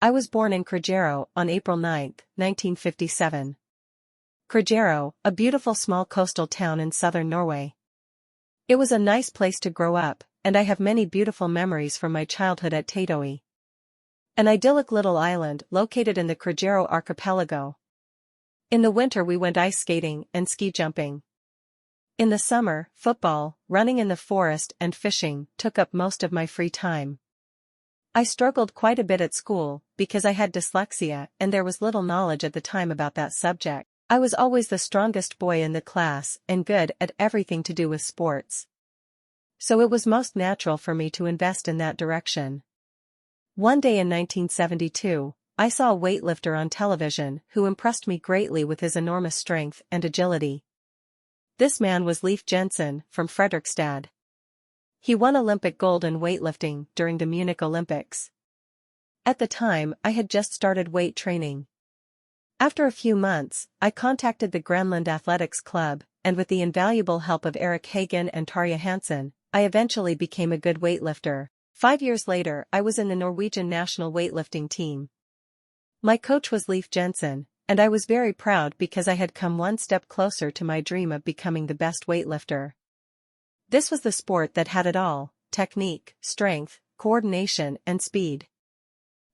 I was born in Geir on April 9, 1957. Geir, a beautiful small coastal town in southern Norway. It was a nice place to grow up, and I have many beautiful memories from my childhood at Taitoi, an idyllic little island located in the Geir archipelago. In the winter we went ice skating and ski jumping. In the summer, football, running in the forest and fishing took up most of my free time. I struggled quite a bit at school because I had dyslexia and there was little knowledge at the time about that subject. I was always the strongest boy in the class and good at everything to do with sports. So it was most natural for me to invest in that direction. One day in 1972, I saw a weightlifter on television who impressed me greatly with his enormous strength and agility. This man was Leif Jensen from Fredrikstad. He won Olympic gold in weightlifting during the Munich Olympics. At the time, I had just started weight training. After a few months, I contacted the Grenland Athletics Club, and with the invaluable help of Eric Hagen and Tarja Hansen, I eventually became a good weightlifter. 5 years later, I was in the Norwegian national weightlifting team. My coach was Leif Jensen, and I was very proud because I had come one step closer to my dream of becoming the best weightlifter. This was the sport that had it all: technique, strength, coordination, and speed.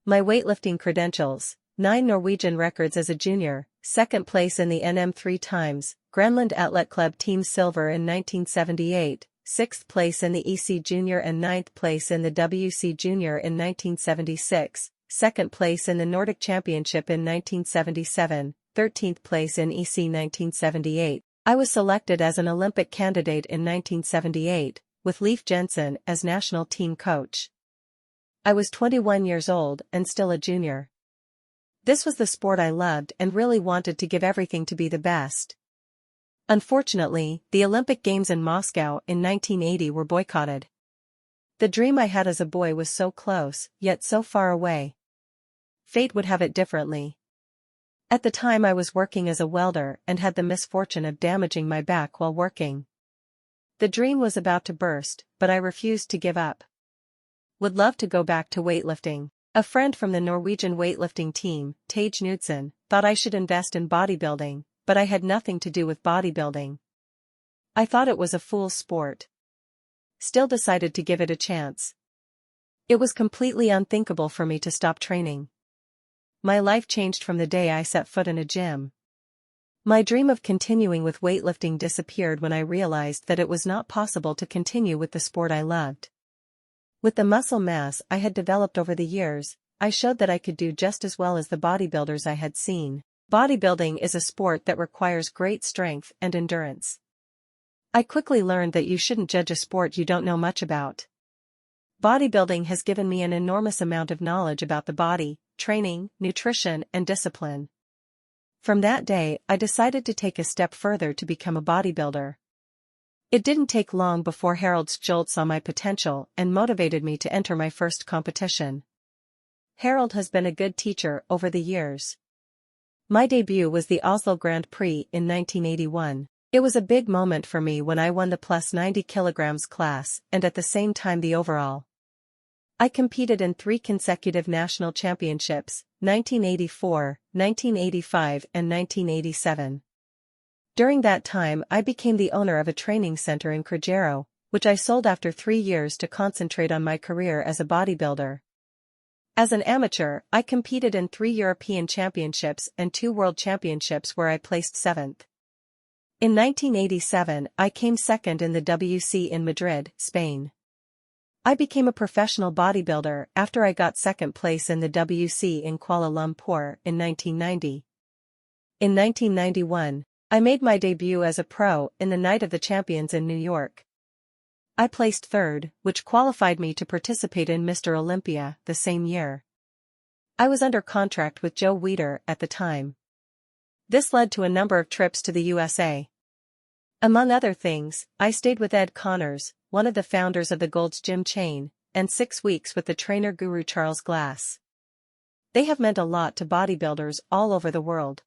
My weightlifting credentials: 9 Norwegian records as a junior, 2nd place in the NM 3 times, Grenland Atlet Club Team Silver in 1978, 6th place in the EC Junior and 9th place in the WC Junior in 1976, 2nd place in the Nordic Championship in 1977, 13th place in EC 1978. I was selected as an Olympic candidate in 1978, with Leif Jensen as national team coach. I was 21 years old and still a junior. This was the sport I loved and really wanted to give everything to be the best. Unfortunately, the Olympic Games in Moscow in 1980 were boycotted. The dream I had as a boy was so close, yet so far away. Fate would have it differently. At the time I was working as a welder and had the misfortune of damaging my back while working. The dream was about to burst, but I refused to give up. Would love to go back to weightlifting. A friend from the Norwegian weightlifting team, Tage Knudsen, thought I should invest in bodybuilding, but I had nothing to do with bodybuilding. I thought it was a fool's sport. Still decided to give it a chance. It was completely unthinkable for me to stop training. My life changed from the day I set foot in a gym. My dream of continuing with weightlifting disappeared when I realized that it was not possible to continue with the sport I loved. With the muscle mass I had developed over the years, I showed that I could do just as well as the bodybuilders I had seen. Bodybuilding is a sport that requires great strength and endurance. I quickly learned that you shouldn't judge a sport you don't know much about. Bodybuilding has given me an enormous amount of knowledge about the body, training, nutrition, and discipline. From that day, I decided to take a step further to become a bodybuilder. It didn't take long before Harald Skjold saw my potential and motivated me to enter my first competition. Harald has been a good teacher over the years. My debut was the Oslo Grand Prix in 1981. It was a big moment for me when I won the plus 90 kilograms class and at the same time the overall. I competed in 3 consecutive national championships, 1984, 1985 and 1987. During that time I became the owner of a training center in Geir, which I sold after 3 years to concentrate on my career as a bodybuilder. As an amateur, I competed in 3 European championships and 2 world championships where I placed 7th. In 1987 I came 2nd in the WC in Madrid, Spain. I became a professional bodybuilder after I got 2nd place in the WC in Kuala Lumpur in 1990. In 1991, I made my debut as a pro in the Night of the Champions in New York. I placed 3rd, which qualified me to participate in Mr. Olympia the same year. I was under contract with Joe Weider at the time. This led to a number of trips to the USA. Among other things, I stayed with Ed Connors, one of the founders of the Gold's Gym chain, and 6 weeks with the trainer guru Charles Glass. They have meant a lot to bodybuilders all over the world.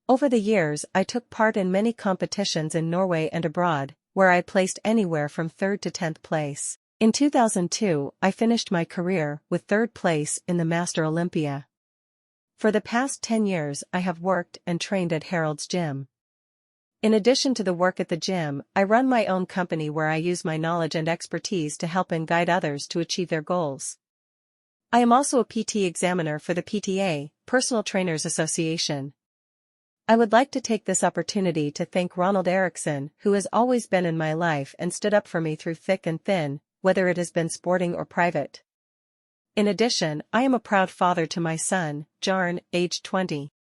Over the years I took part in many competitions in Norway and abroad, where I placed anywhere from 3rd to 10th place. In 2002, I finished my career with third place in the Master Olympia. For the past 10 years I have worked and trained at Harold's Gym. In addition to the work at the gym, I run my own company where I use my knowledge and expertise to help and guide others to achieve their goals. I am also a PT examiner for the PTA, Personal Trainers Association. I would like to take this opportunity to thank Ronald Erickson, who has always been in my life and stood up for me through thick and thin, whether it has been sporting or private. In addition, I am a proud father to my son, Geir, aged 20.